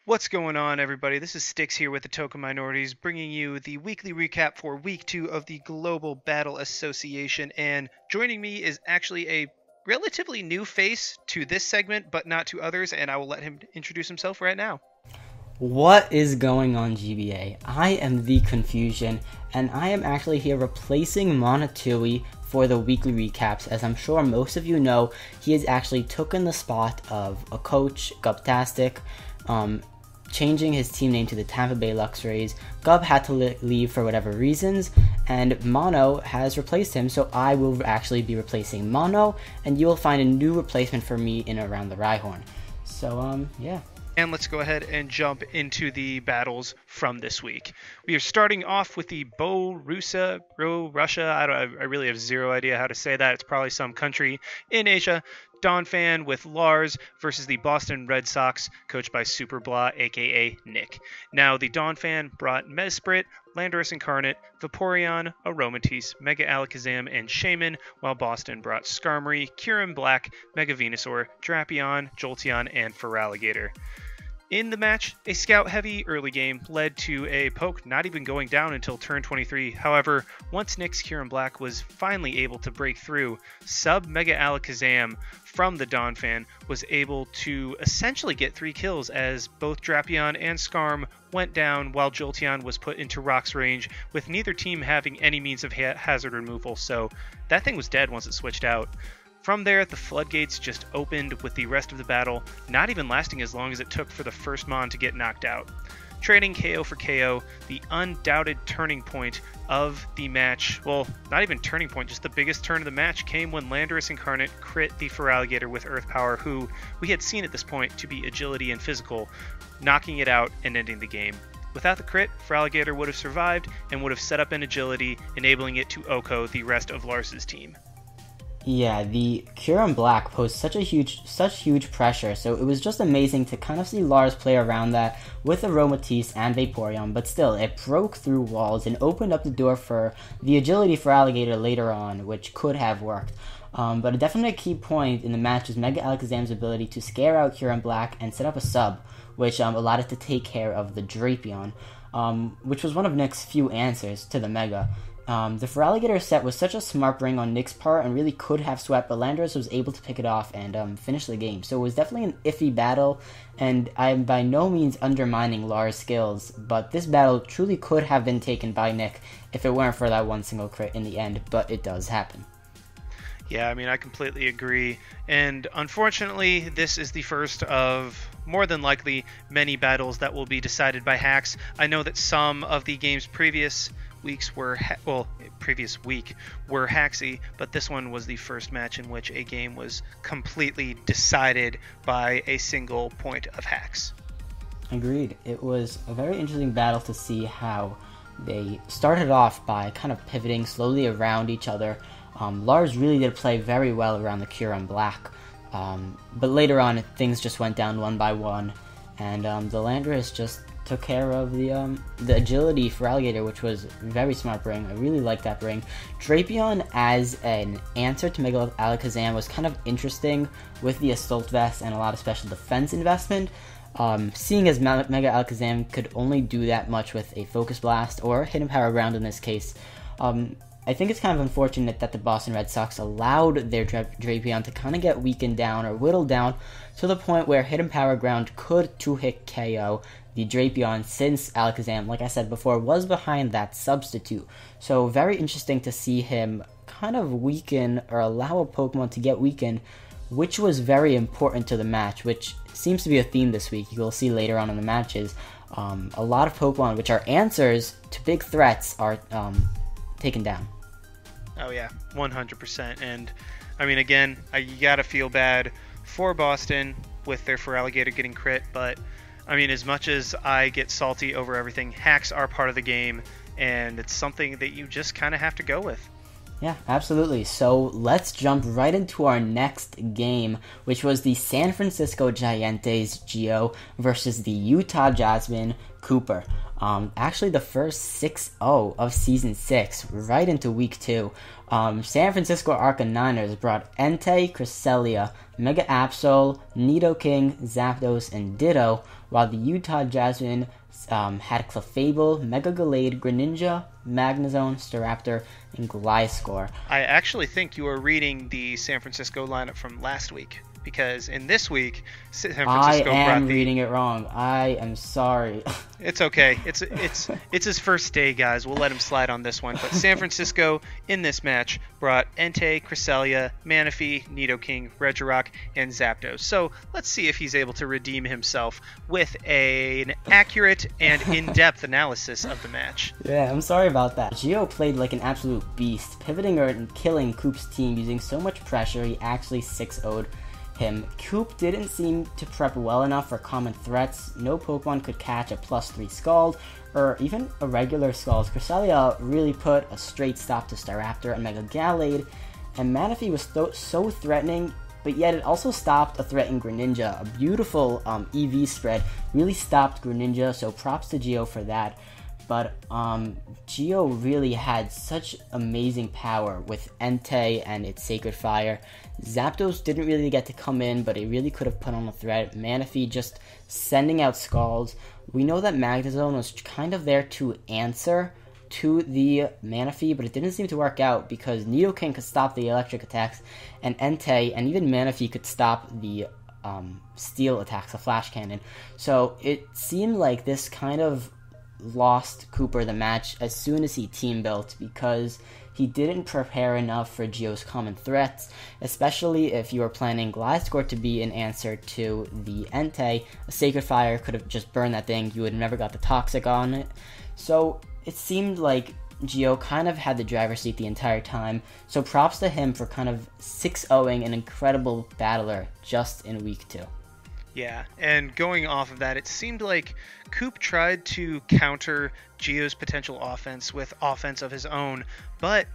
What's going on, everybody? This is Styx here with the Token Minorities, bringing you the weekly recap for Week 2 of the Global Battle Association. And joining me is actually a relatively new face to this segment, but not to others, and I will let him introduce himself right now. What is going on, GBA? I am the Confusion, and I am actually here replacing Monatui for the weekly recaps. As I'm sure most of you know, he has actually taken the spot of a coach, Gubtastic, changing his team name to the Tampa Bay Luxrays. Gub had to leave for whatever reasons, and Mono has replaced him, so I will actually be replacing Mono, and you will find a new replacement for me in Around the Rhyhorn. So, yeah. And let's go ahead and jump into the battles from this week. We are starting off with the Russia. I really have zero idea how to say that. It's probably some country in Asia. Donphan with Lars versus the Boston Red Sox, coached by Super Blah, aka Nick. Now, the Donphan brought Mesprit, Landorus Incarnate, Vaporeon, Aromatisse, Mega Alakazam, and Shaman, while Boston brought Skarmory, Kyurem Black, Mega Venusaur, Drapion, Jolteon, and Feraligatr. In the match, a scout-heavy early game led to a poke not even going down until turn 23. However, once Nick's Kyurem Black was finally able to break through, sub-Mega Alakazam from the Donphan was able to essentially get 3 kills as both Drapion and Skarm went down while Jolteon was put into Rock's range, with neither team having any means of hazard removal, so that thing was dead once it switched out. From there, the floodgates just opened with the rest of the battle, not even lasting as long as it took for the first Mon to get knocked out. Trading KO for KO, the undoubted turning point of the match, well, not even turning point, just the biggest turn of the match came when Landorus Incarnate crit the Feraligatr with Earth Power, who we had seen at this point to be agility and physical, knocking it out and ending the game. Without the crit, Feraligatr would have survived and would have set up an agility, enabling it to OHKO the rest of Lars's team. Yeah, the Kyurem Black posed such huge pressure, so it was just amazing to kind of see Lars play around that with Aromatisse and Vaporeon, but still, it broke through walls and opened up the door for the agility for Alligator later on, which could have worked. But definitely a key point in the match is Mega Alakazam's ability to scare out Kyurem Black and set up a sub, which allowed it to take care of the Drapion, which was one of Nick's few answers to the Mega. The Feraligatr set was such a smart bring on Nick's part and really could have swept, but Landorus was able to pick it off and finish the game. So it was definitely an iffy battle, and I'm by no means undermining Lars' skills, but this battle truly could have been taken by Nick if it weren't for that one single crit in the end, but it does happen. Yeah, I mean, I completely agree, and unfortunately, this is the first of more than likely many battles that will be decided by hacks. I know that some of the game's previous weeks were previous week were hacksy, but this one was the first match in which a game was completely decided by a single point of hacks. Agreed. It was a very interesting battle to see how they started off by kind of pivoting slowly around each other. Lars really did play very well around the Kyurem Black, but later on things just went down one by one, and the Landorus just took care of the agility for Alligator, which was very smart bring. I really like that bring. Drapion as an answer to Mega Alakazam was kind of interesting with the Assault Vest and a lot of special defense investment. Seeing as Mega Alakazam could only do that much with a Focus Blast or Hidden Power Ground in this case, I think it's kind of unfortunate that the Boston Red Sox allowed their Drapion to kind of get weakened down or whittled down to the point where Hidden Power Ground could 2-hit KO the Drapion, since Alakazam, like I said before, was behind that substitute. So very interesting to see him kind of weaken or allow a Pokemon to get weakened, which was very important to the match, which seems to be a theme this week. You'll see later on in the matches. A lot of Pokemon, which are answers to big threats, are taken down. Oh yeah, 100%. And I mean, again, you gotta feel bad for Boston with their Feraligatr getting crit, but I mean, as much as I get salty over everything, hacks are part of the game, and it's something that you just kind of have to go with. Yeah, absolutely. So let's jump right into our next game, which was the San Francisco Giants Geo versus the Utah Jasmine Cooper. Actually the first 6-0 of Season 6, right into Week 2. San Francisco Arcaniners brought Entei, Cresselia, Mega Absol, Nidoking, Zapdos, and Ditto, while the Utah Jasmine had Clefable, Mega Gallade, Greninja, Magnezone, Staraptor, and Gliscor. I actually think you are reading the San Francisco lineup from last week, because in this week, San Francisco reading it wrong. I am sorry. It's okay. It's his first day, guys. We'll let him slide on this one. But San Francisco, in this match, brought Entei, Cresselia, Manaphy, Nidoking, Regirock, and Zapdos. So let's see if he's able to redeem himself with an accurate and in-depth analysis of the match. Yeah, I'm sorry about that. Gio played like an absolute beast, pivoting and killing Coop's team using so much pressure he actually 6-0'd him. Coop didn't seem to prep well enough for common threats. No Pokemon could catch a +3 Scald, or even a regular Scald. Cresselia really put a straight stop to Staraptor and Mega Gallade, and Manaphy was so threatening, but yet it also stopped a threatening Greninja. A beautiful EV spread really stopped Greninja, so props to Gio for that. But Gio really had such amazing power with Entei and its Sacred Fire. Zapdos didn't really get to come in, but it really could have put on a threat. Manaphy just sending out Scalds. We know that Magnezone was kind of there to answer to the Manaphy, but it didn't seem to work out because Nidoking could stop the electric attacks, and Entei and even Manaphy could stop the steel attacks, the Flash Cannon. So it seemed like this kind of lost Cooper the match as soon as he team built, because he didn't prepare enough for Gio's common threats, especially if you were planning Gliscor to be an answer to the Entei. A Sacred Fire could have just burned that thing, you would have never got the Toxic on it. So it seemed like Gio kind of had the driver's seat the entire time, so props to him for kind of 6-0ing an incredible battler just in week 2. Yeah, and going off of that, it seemed like Coop tried to counter Gio's potential offense with offense of his own, but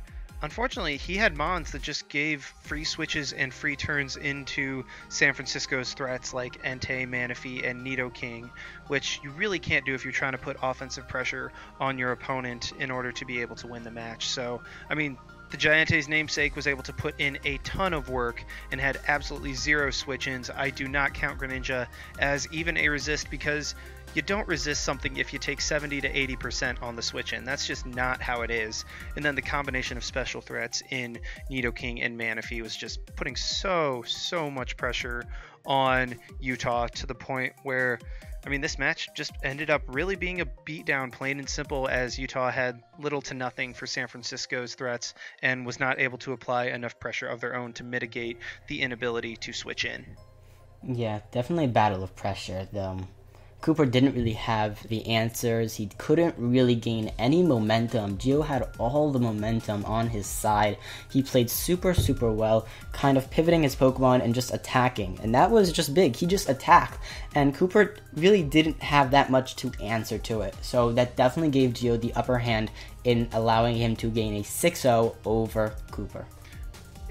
unfortunately he had Mons that just gave free switches and free turns into San Francisco's threats like Entei, Manaphy, and Nidoking, which you really can't do if you're trying to put offensive pressure on your opponent in order to be able to win the match. So, I mean, the Giante's namesake was able to put in a ton of work and had absolutely 0 switch-ins. I do not count Greninja as even a resist, because you don't resist something if you take 70 to 80% on the switch-in. That's just not how it is. And then the combination of special threats in Nidoking and Manaphy was just putting so much pressure on Utah, to the point where, I mean, this match just ended up really being a beatdown, plain and simple, as Utah had little to nothing for San Francisco's threats and was not able to apply enough pressure of their own to mitigate the inability to switch in. Yeah, definitely a battle of pressure. Cooper didn't really have the answers. He couldn't really gain any momentum. Gio had all the momentum on his side. He played super well, kind of pivoting his Pokemon and just attacking. And that was just big. He just attacked. And Cooper really didn't have that much to answer to it. So that definitely gave Gio the upper hand in allowing him to gain a 6-0 over Cooper.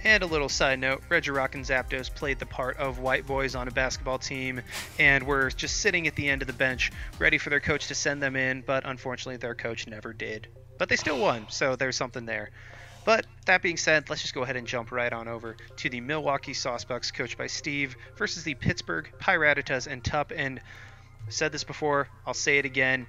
And a little side note, Regirock and Zapdos played the part of white boys on a basketball team and were just sitting at the end of the bench, ready for their coach to send them in, but unfortunately their coach never did. But they still won, so there's something there. But that being said, let's just go ahead and jump right on over to the Milwaukee Saucebucks, coached by Steve, versus the Pittsburgh Piratas and Tup. And I've said this before, I'll say it again,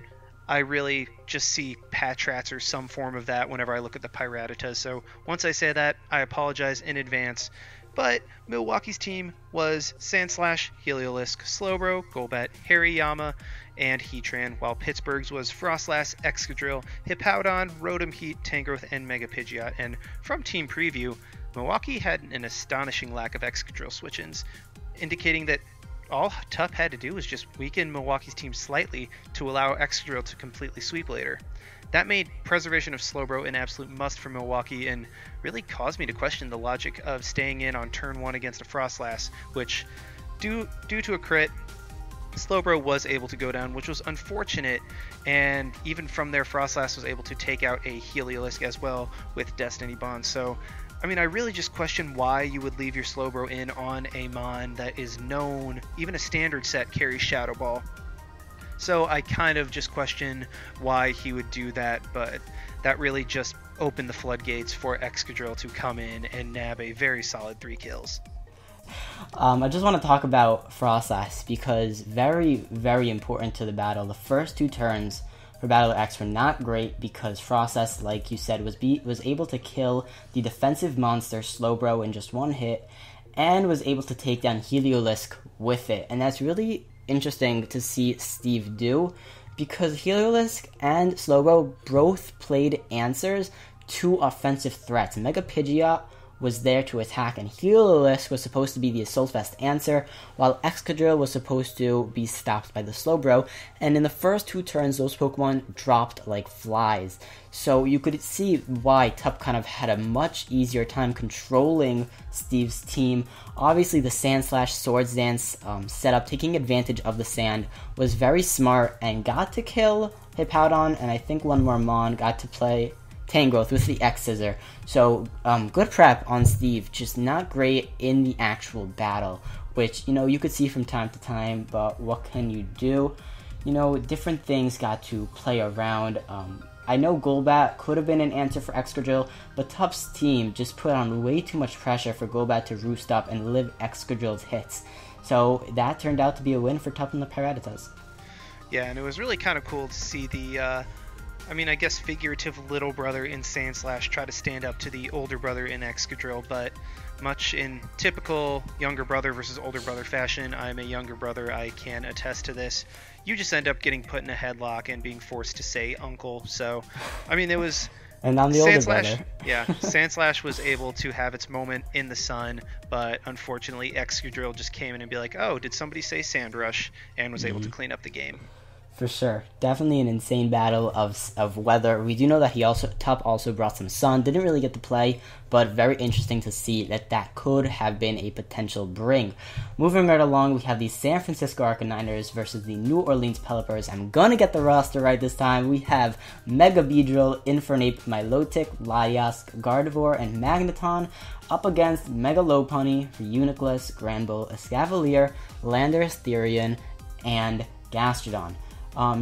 I really just see Patrats or some form of that whenever I look at the Piratas. So once I say that, I apologize in advance. But Milwaukee's team was Sandslash, Heliolisk, Slowbro, Golbat, Hariyama, and Heatran, while Pittsburgh's was Frostlass, Excadrill, Hippowdon, Rotom Heat, Tangrowth, and Mega Pidgeot. And from Team Preview, Milwaukee had an astonishing lack of Excadrill switch-ins, indicating that all Tup had to do was just weaken Milwaukee's team slightly to allow Excadrill to completely sweep later. That made preservation of Slowbro an absolute must for Milwaukee and really caused me to question the logic of staying in on turn 1 against a Frostlass, which, due to a crit, Slowbro was able to go down, which was unfortunate, and even from there Frostlass was able to take out a Heliolisk as well with Destiny Bond. So I mean, I really just question why you would leave your Slowbro in on a Mon that is known, even a standard set carries Shadow Ball. So I kind of just question why he would do that, but that really just opened the floodgates for Excadrill to come in and nab a very solid 3 kills. I just want to talk about Frost Ice because very, very important to the battle. The first 2 turns for Battle X were not great because Frost Ice, like you said, was able to kill the defensive monster Slowbro in just 1 hit and was able to take down Heliolisk with it. And that's really interesting to see Steve do because Heliolisk and Slowbro both played answers to offensive threats. Mega Pidgeot was there to attack, and Heliolisk was supposed to be the Assault Vest answer, while Excadrill was supposed to be stopped by the Slowbro, and in the first 2 turns, those Pokemon dropped like flies. So you could see why Tup kind of had a much easier time controlling Steve's team. Obviously, the Sandslash Swords Dance setup, taking advantage of the sand, was very smart and got to kill Hippowdon, and I think one more Mon got to play Tangrowth with the X-Scissor. So, good prep on Steve, just not great in the actual battle, which, you could see from time to time, but what can you do? Different things got to play around. I know Golbat could have been an answer for Excadrill, but Tup's team just put on way too much pressure for Golbat to roost up and live Excadrill's hits. So, that turned out to be a win for Tup and the Piratas. Yeah, and it was really kind of cool to see the I guess figurative little brother in Sandslash try to stand up to the older brother in Excadrill, but much in typical younger brother versus older brother fashion, I'm a younger brother, I can attest to this. You just end up getting put in a headlock and being forced to say uncle. So, it was... And I'm the older brother. Yeah, Sandslash was able to have its moment in the sun, but unfortunately Excadrill just came in and be like, oh, did somebody say Sandrush? And was able to clean up the game. For sure. Definitely an insane battle of weather. We do know that Tup also brought some sun. Didn't really get to play, but very interesting to see that could have been a potential bring. Moving right along, we have the San Francisco Arcaniners versus the New Orleans Pelipers. I'm gonna get the roster right this time. We have Mega Beedrill, Infernape, Milotic, Latias, Gardevoir, and Magneton up against Mega Lopunny, Reuniclus, Granbull, Escavalier, Landorus, Therian, and Gastrodon.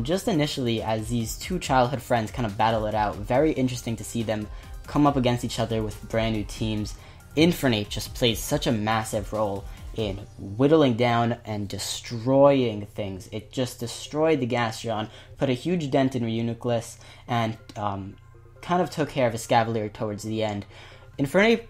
Just initially, as these 2 childhood friends kind of battle it out, very interesting to see them come up against each other with brand new teams. Infernape just plays such a massive role in whittling down and destroying things. It just destroyed the Gastrodon, put a huge dent in Reuniclus, and kind of took care of Escavalier towards the end. Infernape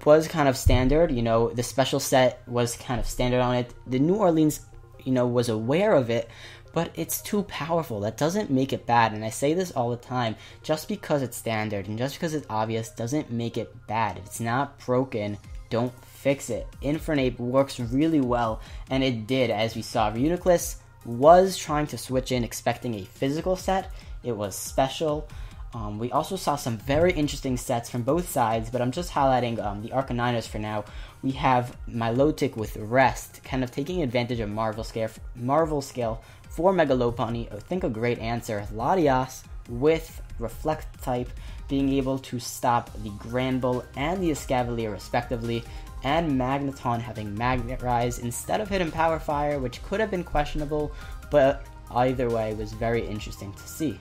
was kind of standard, the special set was kind of standard on it. The New Orleans, was aware of it, but it's too powerful. That doesn't make it bad, and I say this all the time. Just because it's standard and just because it's obvious doesn't make it bad. If it's not broken, don't fix it. Infernape works really well, and it did, as we saw. Reuniclus was trying to switch in expecting a physical set. It was special. We also saw some very interesting sets from both sides, but I'm just highlighting the Arcaniners for now. We have Milotic with Rest, kind of taking advantage of Marvel Scale for Mega Lopunny. I think a great answer. Latias with Reflect type, being able to stop the Granbull and the Escavalier respectively, and Magneton having Magnet Rise instead of Hidden Power Fire, which could have been questionable, but either way was very interesting to see.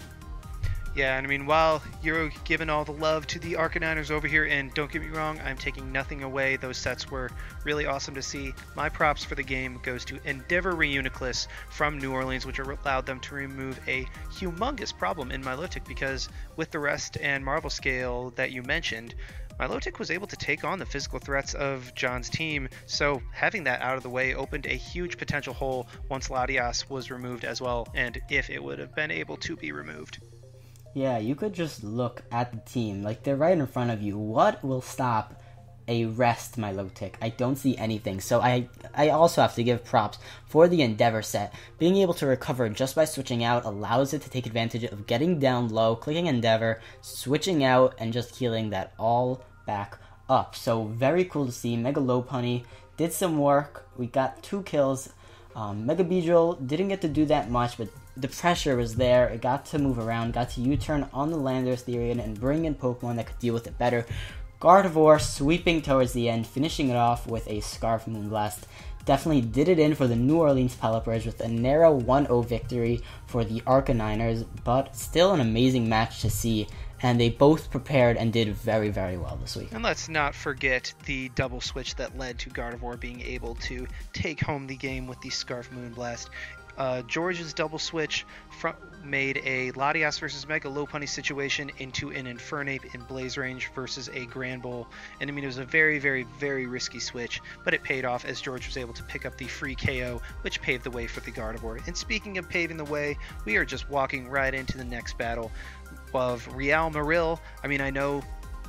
Yeah, and while you're giving all the love to the Arcaniners over here, and don't get me wrong, I'm taking nothing away. Those sets were really awesome to see. My props for the game goes to Endeavor Reuniclus from New Orleans, which allowed them to remove a humongous problem in Milotic, because with the Rest and Marvel Scale that you mentioned, Milotic was able to take on the physical threats of John's team, so having that out of the way opened a huge potential hole once Latias was removed as well, and if it would have been able to be removed. Yeah, you could just look at the team, like they're right in front of you. What will stop a Rest Milotic? I don't see anything. So I also have to give props for the Endeavor set. Being able to recover just by switching out allows it to take advantage of getting down low, clicking Endeavor, switching out, and just healing that all back up. So very cool to see. Mega Lopunny did some work. We got 2 kills. Mega Beedrill didn't get to do that much, but the pressure was there. It got to move around, got to U-turn on the Landorus Therian and bring in Pokemon that could deal with it better. Gardevoir sweeping towards the end, finishing it off with a Scarf Moonblast. definitely did it in for the New Orleans Pelicans with a narrow 1-0 victory for the Arcaniners, but still an amazing match to see, and they both prepared and did very, very well this week. And let's not forget the double switch that led to Gardevoir being able to take home the game with the Scarf Moonblast. George's double switch made a Latias versus Mega Lopunny situation into an Infernape in Blaze Range versus a Granbull. And I mean, it was a very, very, very risky switch, but it paid off as George was able to pick up the free KO, which paved the way for the Gardevoir. And speaking of paving the way, we are just walking right into the next battle of Real Maril. I mean, I know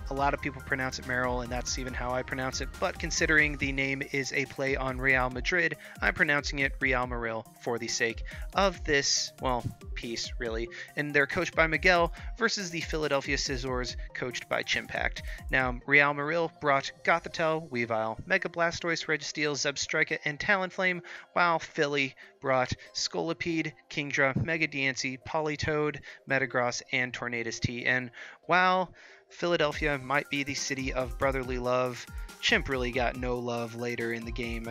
a lot of people pronounce it Merrill, and that's even how I pronounce it, but considering the name is a play on Real Madrid, I'm pronouncing it Real Maril for the sake of this, well, piece, really. And they're coached by Miguel versus the Philadelphia Scizors, coached by Chimpact. Now, Real Maril brought Gothitelle, Weavile, Mega Blastoise, Registeel, Zebstrika, and Talonflame, while Philly brought Scolipede, Kingdra, Mega Diancie, Politoed, Metagross, and Tornadus T. And while Philadelphia might be the city of brotherly love, Chimp really got no love later in the game.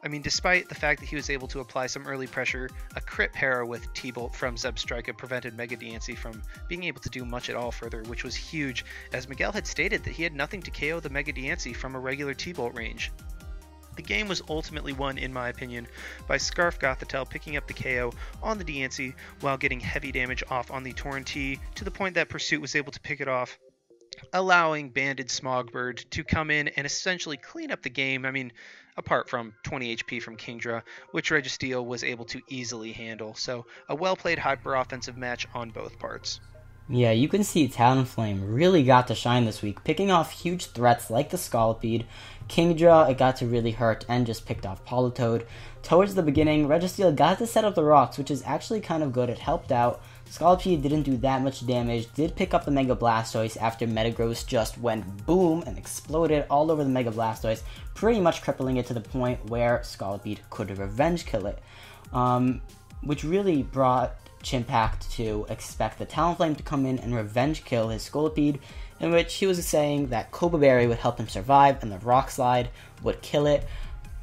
I mean, despite the fact that he was able to apply some early pressure, a crit para with T-Bolt from Zebstrika prevented Mega Diancie from being able to do much at all further, which was huge, as Miguel had stated that he had nothing to KO the Mega Diancie from a regular T-Bolt range. The game was ultimately won, in my opinion, by Scarf Gothitelle picking up the KO on the Diancie while getting heavy damage off on the Torrentee, to the point that Pursuit was able to pick it off, allowing Banded Smogbird to come in and essentially clean up the game. I mean, apart from 20 HP from Kingdra, which Registeel was able to easily handle. So a well-played hyper-offensive match on both parts. Yeah, you can see Talonflame really got to shine this week, picking off huge threats like the Scolipede. Kingdra, it got to really hurt and just picked off Politoed. Towards the beginning, Registeel got to set up the rocks, which is actually kind of good. It helped out. Scolipede didn't do that much damage, did pick up the Mega Blastoise after Metagross just went boom and exploded all over the Mega Blastoise, pretty much crippling it to the point where Scolipede could revenge kill it, which really brought Chimpact to expect the Talonflame to come in and revenge kill his Scolipede, in which he was saying that Cobra Berry would help him survive and the Rock Slide would kill it.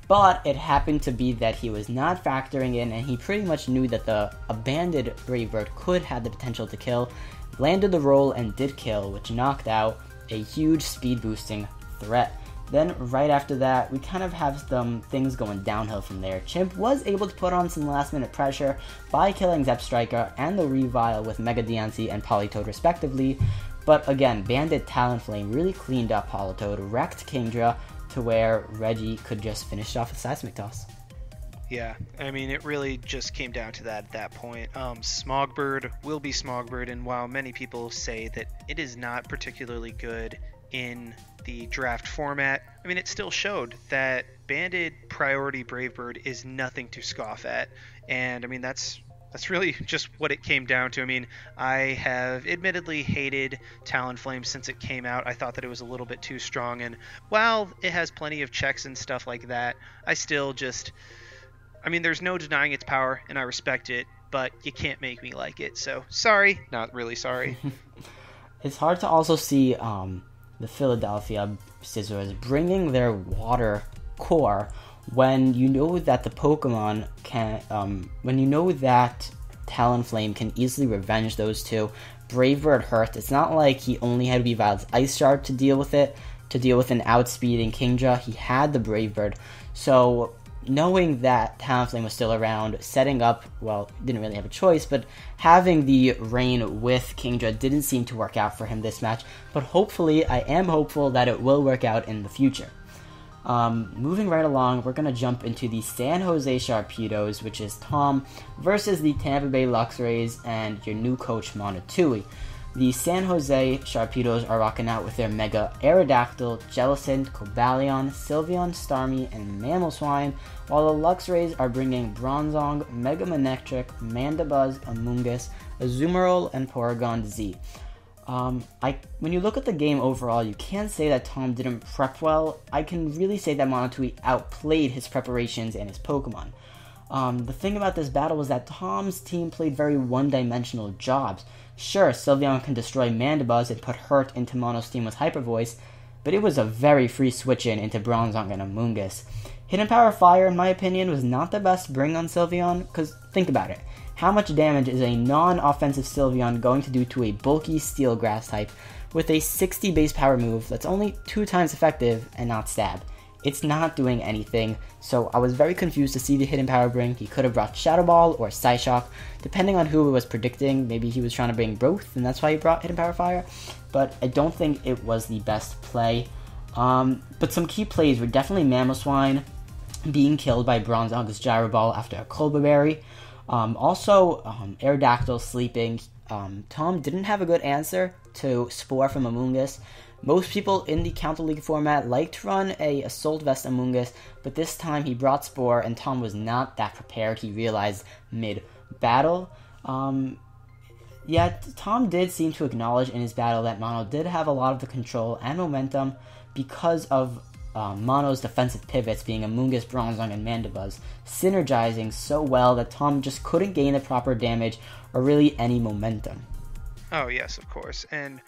But it happened to be that he was not factoring in, and he pretty much knew that the abandoned Brave Bird could have the potential to kill, landed the roll and did kill, which knocked out a huge speed boosting threat. Then right after that, we kind of have some things going downhill from there. Chimp was able to put on some last minute pressure by killing Zebstrika and the Revile with Mega Diancie and Politoed respectively, but again, Banded Talonflame really cleaned up Politoed, wrecked Kingdra, to where Reggie could just finish it off with Seismic Toss. Yeah, I mean, it really just came down to that at that point. Smogbird will be Smogbird, and while many people say that it is not particularly good in the draft format, I mean, it still showed that Banded Priority Brave Bird is nothing to scoff at, and I mean, that's really just what it came down to. I mean, I have admittedly hated Talonflame since it came out. I thought that it was a little bit too strong, and while it has plenty of checks and stuff like that, I still just, I mean, there's no denying its power, and I respect it, but you can't make me like it, so sorry, not really sorry. It's hard to also see the Philadelphia Scizors bringing their water core when you know that the Pokemon can, when you know that Talonflame can easily revenge those two. Brave Bird hurt. It's not like he only had Weavile's Ice Shard to deal with it, to deal with an outspeeding Kingdra. He had the Brave Bird. So knowing that Talonflame was still around, setting up, well, didn't really have a choice, but having the Rain with Kingdra didn't seem to work out for him this match. But hopefully, I am hopeful that it will work out in the future. Moving right along, we're going to jump into the San Jose Sharpedos, which is Tom versus the Tampa Bay Luxrays and your new coach Monotui. The San Jose Sharpedos are rocking out with their Mega Aerodactyl, Jellicent, Cobalion, Sylveon, Starmie, and Mamoswine, while the Luxrays are bringing Bronzong, Mega Manectric, Mandibuzz, Amoonguss, Azumarill, and Porygon Z. When you look at the game overall, you can't say that Tom didn't prep well. I can really say that Monotui outplayed his preparations and his Pokemon. The thing about this battle was that Tom's team played very one-dimensional jobs. Sure, Sylveon can destroy Mandibuzz and put hurt into Mono's team with Hyper Voice, but it was a very free switch-in into Bronzong and Amoonguss. Hidden Power Fire, in my opinion, was not the best bring on Sylveon, because think about it. How much damage is a non-offensive Sylveon going to do to a bulky Steel Grass type with a 60 base power move that's only 2 times effective and not stab? It's not doing anything, so I was very confused to see the Hidden Power bring. He could have brought Shadow Ball or Psyshock, depending on who it was predicting. Maybe he was trying to bring both, and that's why he brought Hidden Power Fire, but I don't think it was the best play. But some key plays were definitely Mamoswine being killed by Bronzong's Gyro Ball after a Colbur Berry. Also, Aerodactyl sleeping. Tom didn't have a good answer to Spore from Amoonguss. Most people in the Counter League format like to run a Assault Vest Amoonguss, but this time he brought Spore, and Tom was not that prepared, he realized mid-battle. Yet, Tom did seem to acknowledge in his battle that Mono did have a lot of the control and momentum because of Mono's defensive pivots being Amoonguss, Bronzong, and Mandibuzz, synergizing so well that Tom just couldn't gain the proper damage or really any momentum. Oh yes, of course. And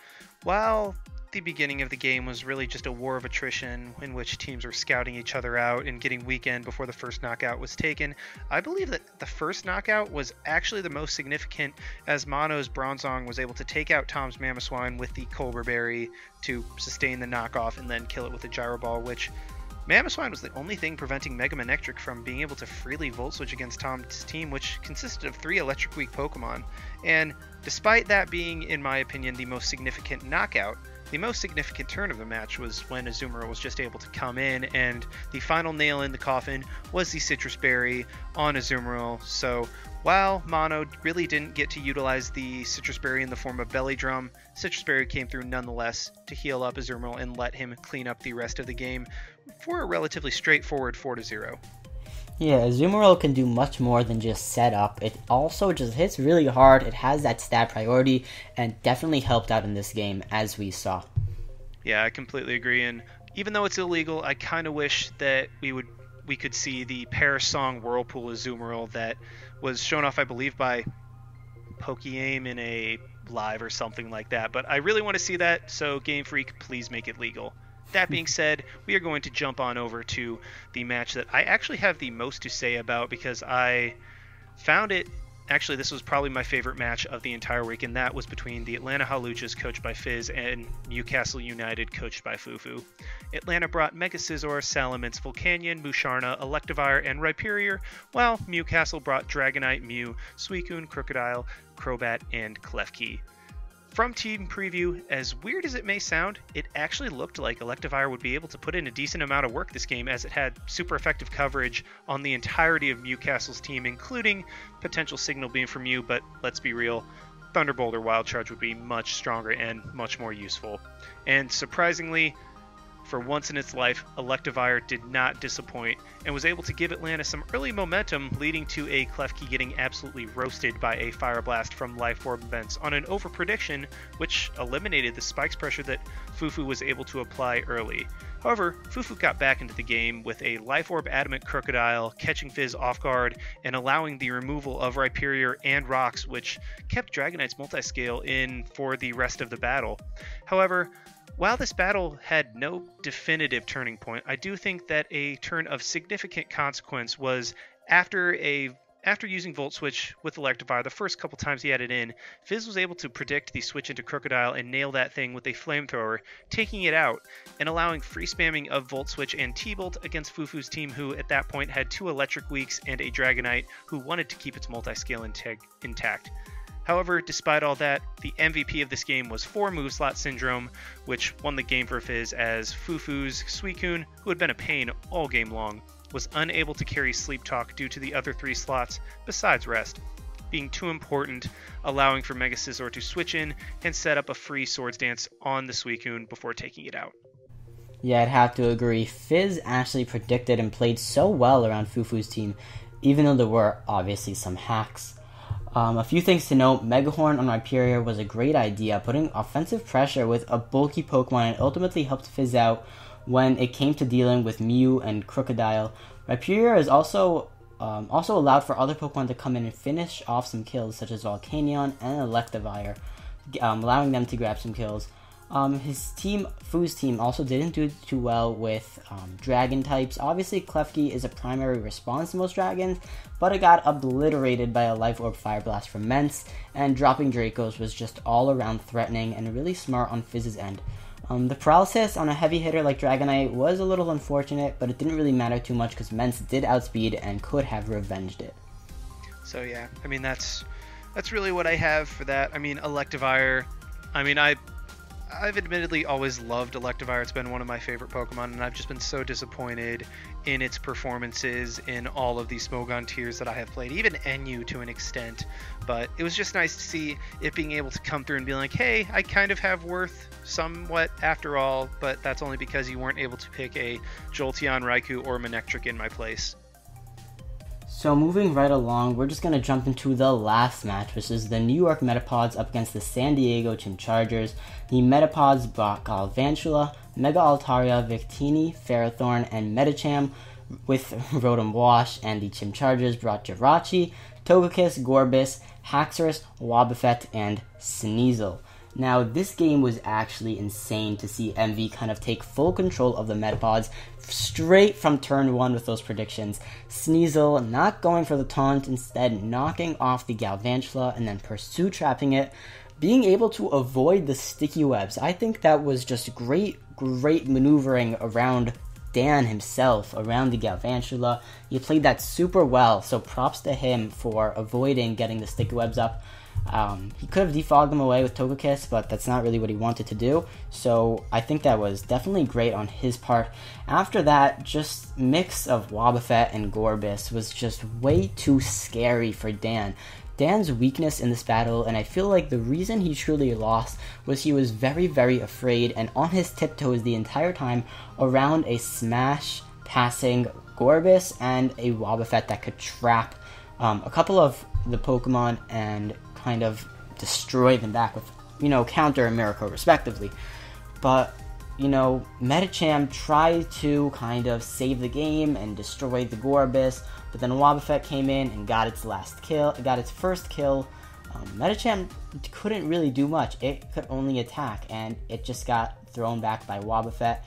while the beginning of the game was really just a war of attrition in which teams were scouting each other out and getting weakened before the first knockout was taken, I believe that the first knockout was actually the most significant, as Mono's Bronzong was able to take out Tom's Mamoswine with the Colbur Berry to sustain the knockoff and then kill it with a Gyro Ball, which Mamoswine was the only thing preventing Mega Manectric from being able to freely Volt Switch against Tom's team, which consisted of 3 Electric Weak Pokemon. And despite that being, in my opinion, the most significant knockout, the most significant turn of the match was when Azumarill was just able to come in, and the final nail in the coffin was the Citrus Berry on Azumarill. So while Mono really didn't get to utilize the Citrus Berry in the form of Belly Drum, Citrus Berry came through nonetheless to heal up Azumarill and let him clean up the rest of the game for a relatively straightforward 4-0. Yeah, Azumarill can do much more than just set up. It also just hits really hard. It has that stat priority and definitely helped out in this game, as we saw. Yeah, I completely agree. And even though it's illegal, I kind of wish that we could see the Paris Song Whirlpool Azumarill that was shown off, I believe, by Pokeaim in a live or something like that. But I really want to see that, so Game Freak, please make it legal. That being said, we are going to jump on over to the match that I actually have the most to say about, because I found it, actually this was probably my favorite match of the entire week, and that was between the Atlanta Hawluchas, coached by Fizz, and Newcastle United, coached by Fufu. Atlanta brought Mega Scizor, Salamence, Volcanion, Musharna, Electivire, and Rhyperior, while Newcastle brought Dragonite, Mew, Suicune, Crocodile, Crobat, and Klefki. From team preview, as weird as it may sound, it actually looked like Electivire would be able to put in a decent amount of work this game, as it had super effective coverage on the entirety of Newcastle's team, including potential Signal Beam from Mew, but let's be real, Thunderbolt or Wild Charge would be much stronger and much more useful. And surprisingly, for once in its life, Electivire did not disappoint and was able to give Atlanta some early momentum, leading to a Klefki getting absolutely roasted by a Fire Blast from Life Orb events on an over prediction, which eliminated the Spikes pressure that Fufu was able to apply early. However, Fufu got back into the game with a Life Orb Adamant Crocodile, catching Fizz off guard and allowing the removal of Rhyperior and Rocks, which kept Dragonite's Multiscale in for the rest of the battle. However, while this battle had no definitive turning point, I do think that a turn of significant consequence was after using Volt Switch with Electivire the first couple times he had it in, Fizz was able to predict the switch into Crocodile and nail that thing with a Flamethrower, taking it out and allowing free spamming of Volt Switch and T-Bolt against Fufu's team, who at that point had 2 Electric Weaks and a Dragonite who wanted to keep its Multiscale intact. However, despite all that, the MVP of this game was 4 Move Slot Syndrome, which won the game for Fizz, as Fufu's Suicune, who had been a pain all game long, was unable to carry Sleep Talk due to the other 3 slots, besides Rest, being too important, allowing for Mega Scizor to switch in and set up a free Swords Dance on the Suicune before taking it out. Yeah, I'd have to agree. Fizz actually predicted and played so well around Fufu's team, even though there were obviously some hacks. A few things to note: Megahorn on Rhyperior was a great idea, putting offensive pressure with a bulky Pokemon, and ultimately helped Fizz out when it came to dealing with Mew and Crocodile. Rhyperior is also allowed for other Pokemon to come in and finish off some kills, such as Volcanion and Electivire, allowing them to grab some kills. His team, Fu's team, also didn't do too well with dragon types. Obviously, Klefki is a primary response to most dragons, but it got obliterated by a Life Orb Fire Blast from Mence, and dropping Dracos was just all around threatening and really smart on Fizz's end. The paralysis on a heavy hitter like Dragonite was a little unfortunate, but it didn't really matter too much because Mence did outspeed and could have revenged it. So yeah, I mean that's really what I have for that. I mean Electivire, I mean I've admittedly always loved Electivire. It's been one of my favorite Pokemon, and I've just been so disappointed in its performances in all of these Smogon tiers that I have played, even NU to an extent. But it was just nice to see it being able to come through and be like, hey, I kind of have worth somewhat after all, but that's only because you weren't able to pick a Jolteon, Raikou, or Manectric in my place. So moving right along, we're just going to jump into the last match, which is the New York Metapods up against the San Diego Chimchargers. The Metapods brought Galvantula, Mega Altaria, Victini, Ferrothorn, and Medicham with Rotom Wash, and the Chimchargers brought Jirachi, Togekiss, Gorbis, Haxorus, Wobbuffet, and Sneasel. Now, this game was actually insane to see MV kind of take full control of the Metapods straight from turn 1 with those predictions. Sneasel not going for the taunt, instead knocking off the Galvantula and then pursue trapping it, being able to avoid the sticky webs. I think that was just great maneuvering around Dan himself, around the Galvantula. He played that super well, so props to him for avoiding getting the sticky webs up. He could have defogged them away with Togekiss, but that's not really what he wanted to do, so I think that was definitely great on his part. After that, just mix of Wobbuffet and Gorbis was just way too scary for Dan. Dan's weakness in this battle, and I feel like the reason he truly lost, was he was very afraid and on his tiptoes the entire time around a smash passing Gorbis and a Wobbuffet that could trap a couple of the Pokemon and kind of destroy them back with, Counter and Miracle respectively. But, Medicham tried to kind of save the game and destroy the Gorbis, but then Wobbuffet came in and got its first kill. Medicham couldn't really do much. It could only attack, and it just got thrown back by Wobbuffet.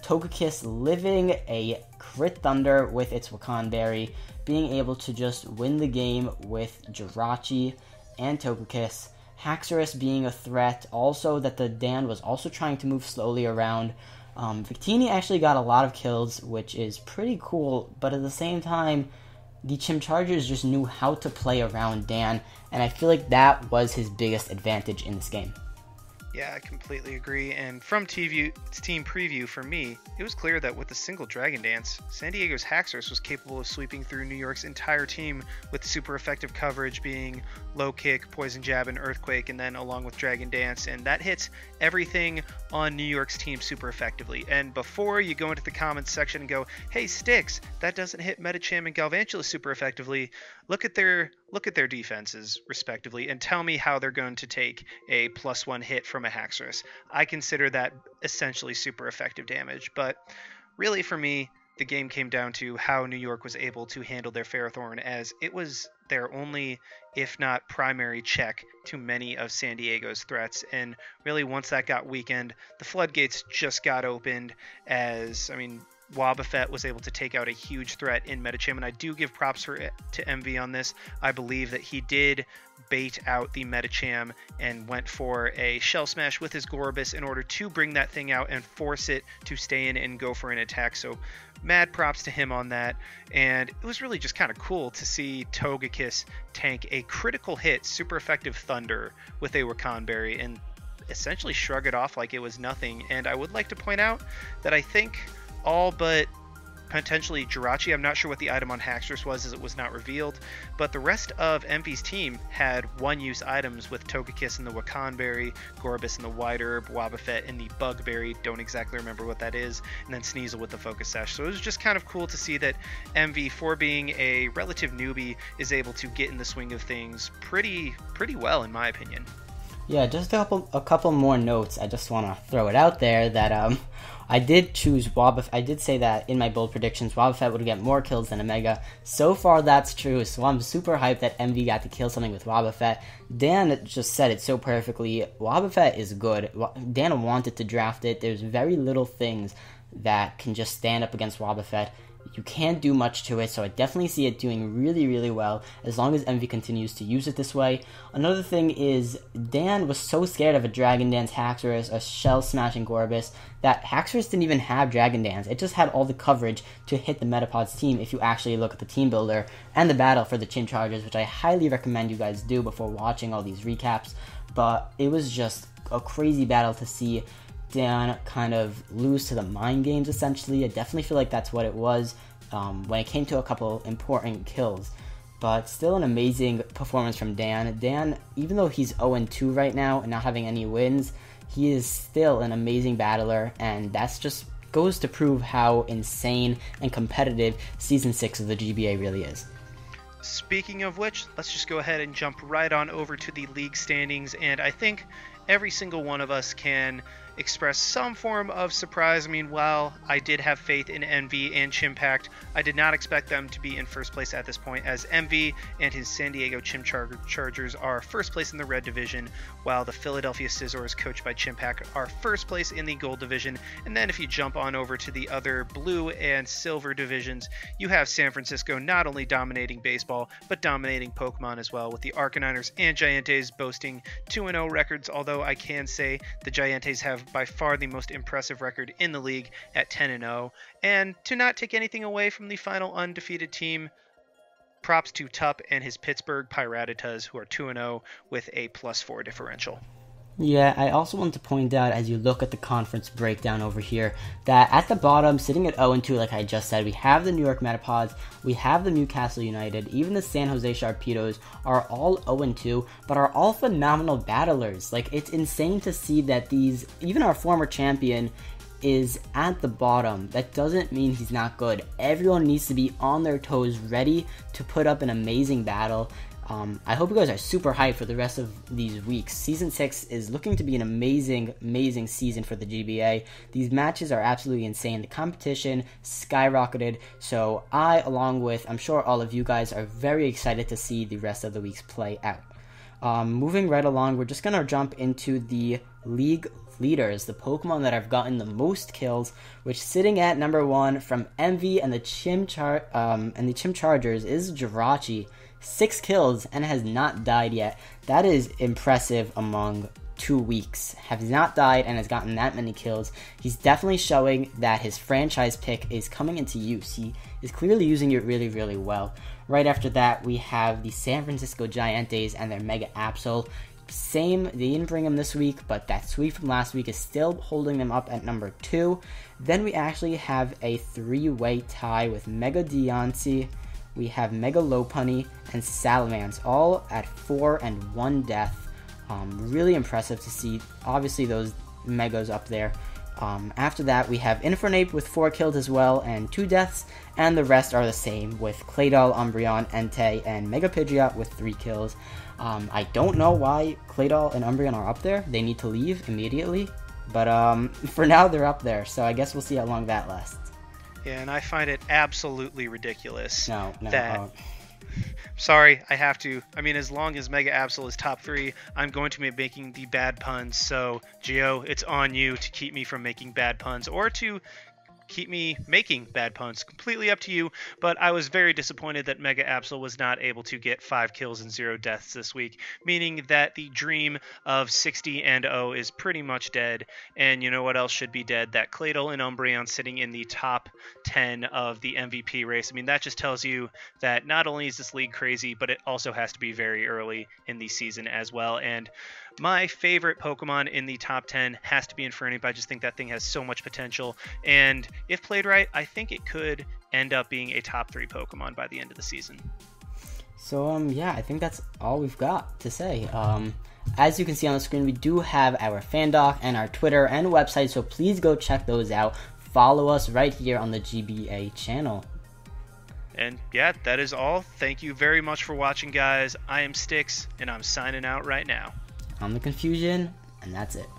Togekiss living a crit thunder with its Wakan Berry, being able to just win the game with Jirachi and Togekiss. Haxorus being a threat, also that the Dan was also trying to move slowly around. Victini actually got a lot of kills, which is pretty cool, but at the same time, the Chimchargers just knew how to play around Dan, and I feel like that was his biggest advantage in this game. Yeah, I completely agree, and from team preview for me, it was clear that with a single Dragon Dance, San Diego's Haxorus was capable of sweeping through New York's entire team with super effective coverage being Low Kick, Poison Jab, and Earthquake, and then along with Dragon Dance, and that hits everything on New York's team super effectively. And before you go into the comments section and go, hey Sticks, that doesn't hit Medicham and Galvantula super effectively, look at their defenses respectively and tell me how they're going to take a +1 hit from a Haxorus. I consider that essentially super effective damage, but really for me, the game came down to how New York was able to handle their Ferrothorn, as it was their only, if not primary, check to many of San Diego's threats. And really, once that got weakened, the floodgates just got opened, as, Wobbuffet was able to take out a huge threat in Medicham, and I do give props to MV on this. I believe that he did bait out the Medicham and went for a Shell Smash with his Gorbis in order to bring that thing out and force it to stay in and go for an attack. So mad props to him on that, and it was really just kind of cool to see Togekiss tank a critical hit, super effective Thunder with a Wakan Berry and essentially shrug it off like it was nothing. And I would like to point out that I think all but potentially Jirachi, I'm not sure what the item on Haxorus was as it was not revealed, but the rest of MV's team had one-use items with Togekiss and the Wakan Berry, Gorbis and the White Herb, Wobbuffet and the Bug Berry, don't exactly remember what that is, and then Sneasel with the Focus Sash. So it was just kind of cool to see that MV, for being a relative newbie, is able to get in the swing of things pretty well in my opinion. Yeah, just a couple more notes. I just want to throw it out there that I did choose Wobbuffet. I did say that in my bold predictions, Wobbuffet would get more kills than Omega. So far, that's true. So I'm super hyped that MV got to kill something with Wobbuffet. Dan just said it so perfectly. Wobbuffet is good. Dan wanted to draft it. There's very little things that can just stand up against Wobbuffet. You can't do much to it, so I definitely see it doing really, really well as long as MV continues to use it this way. Another thing is, Dan was so scared of a Dragon Dance Haxorus, a Shell Smashing Gorbis, that Haxorus didn't even have Dragon Dance. It just had all the coverage to hit the Metapod's team if you actually look at the team builder and the battle for the Chim Chargers, which I highly recommend you guys do before watching all these recaps. But it was just a crazy battle to see Dan kind of lose to the mind games, essentially. I definitely feel like that's what it was when it came to a couple important kills. But still an amazing performance from Dan. Dan, even though he's 0-2 right now and not having any wins, he is still an amazing battler, and that's just goes to prove how insane and competitive Season 6 of the GBA really is. Speaking of which, let's just go ahead and jump right on over to the league standings, and I think every single one of us can express some form of surprise. I mean, while I did have faith in MV and Chimpact, I did not expect them to be in first place at this point, as MV and his San Diego Chim Chargers are first place in the red division, while the Philadelphia Scizors, coached by Chimpact, are first place in the gold division. And then if you jump on over to the other blue and silver divisions, you have San Francisco not only dominating baseball, but dominating Pokemon as well, with the Arcaniners and Giantes boasting 2-0 records, although I can say the Giantes have by far the most impressive record in the league at 10-0. And to not take anything away from the final undefeated team, props to Tup and his Pittsburgh Piratas, who are 2-0 with a +4 differential. Yeah, I also want to point out, as you look at the conference breakdown over here, that at the bottom, sitting at 0-2, like I just said, we have the New York Metapods, we have the Newcastle United, even the San Jose Sharpedos are all 0-2, but are all phenomenal battlers. Like, it's insane to see that these, even our former champion, is at the bottom. That doesn't mean he's not good. Everyone needs to be on their toes, ready to put up an amazing battle. I hope you guys are super hyped for the rest of these weeks. Season 6 is looking to be an amazing, amazing season for the GBA. These matches are absolutely insane. The competition skyrocketed. So I, along with, I'm sure all of you guys, are very excited to see the rest of the weeks play out. Moving right along, we're just going to jump into the league leaders, the Pokemon that have gotten the most kills, which sitting at number 1 from MV and the Chim Chargers is Jirachi. 6 kills and has not died yet. That is impressive among 2 weeks. Has not died and has gotten that many kills. He's definitely showing that his franchise pick is coming into use. He is clearly using it really, really well. Right after that, we have the San Francisco Giantes and their Mega Absol. Same, they didn't bring him this week, but that sweep from last week is still holding them up at number 2. Then we actually have a 3-way tie with Mega Deontay, we have Mega Lopunny, and Salamence, all at 4 and 1 death. Really impressive to see, obviously, those Megas up there. After that, we have Infernape with 4 kills as well, and 2 deaths, and the rest are the same, with Claydol, Umbreon, Entei, and Mega Pidgeot with 3 kills. I don't know why Claydol and Umbreon are up there. They need to leave immediately, but for now, they're up there, so I guess we'll see how long that lasts. Yeah, and I find it absolutely ridiculous that... No. Sorry, I have to. I mean, as long as Mega Absol is top 3, I'm going to be making the bad puns. So, Gio, it's on you to keep me from making bad puns, or to keep me making bad puns. Completely up to you, but I was very disappointed that Mega Absol was not able to get 5 kills and 0 deaths this week, meaning that the dream of 60-0 is pretty much dead. And you know what else should be dead? That Claydol and Umbreon sitting in the top 10 of the MVP race. I mean, that just tells you that not only is this league crazy, but it also has to be very early in the season as well. And my favorite Pokemon in the top 10 has to be Infernape. I just think that thing has so much potential, and if played right, I think it could end up being a top 3 Pokemon by the end of the season. So, yeah, I think that's all we've got to say. As you can see on the screen, we do have our fan doc and our Twitter and website, so please go check those out. Follow us right here on the GBA channel. And yeah, that is all. Thank you very much for watching, guys. I am Styx, and I'm signing out right now. calm the confusion, and that's it.